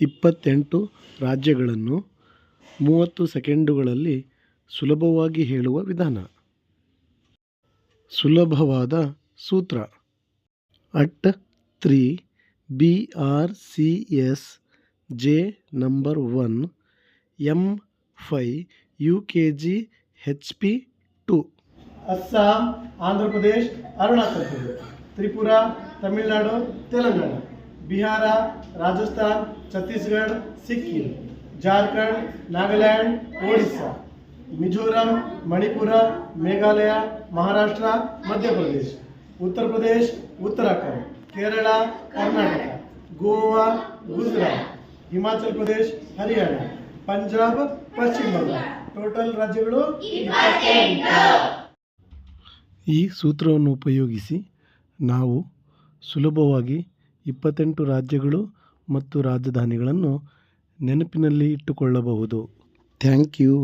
28 ರಾಜ್ಯಗಳನ್ನು 30 ಸೆಕೆಂಡುಗಳಲ್ಲಿ ಸುಲಭವಾಗಿ ಹೇಳುವ ವಿಧಾನ. ಸುಲಭವಾದ ಸೂತ್ರ: at 3 BRCS J number 1 M5 UKG HP 2. Assam, Andhra Pradesh, Arunachal Pradesh, Tripura, Tamil Nadu, Telangana, Bihar, Rajasthan, Chhattisgarh, Sikkim, Jharkhand, Nagaland, Odisha, Mizoram, Manipur, Meghalaya, Maharashtra, Madhya Pradesh, Uttar Pradesh, Uttarakhand, Kerala, Karnataka, Goa, Gujarat, Himachal Pradesh, Haryana, Punjab, ಪಶ್ಚಿಮ ಬಂಗಾಳ. ಟೋಟಲ್ ರಾಜ್ಯಗಳು 28. ಈ ಸೂತ್ರವನ್ನು ಉಪಯೋಗಿಸಿ ನಾವು ಸುಲಭವಾಗಿ 28 ರಾಜ್ಯಗಳು ಮತ್ತು ರಾಜಧಾನಿಗಳನ್ನು ನೆನಪಿನಲ್ಲಿ ಇಟ್ಟುಕೊಳ್ಳಬಹುದು. Thank you.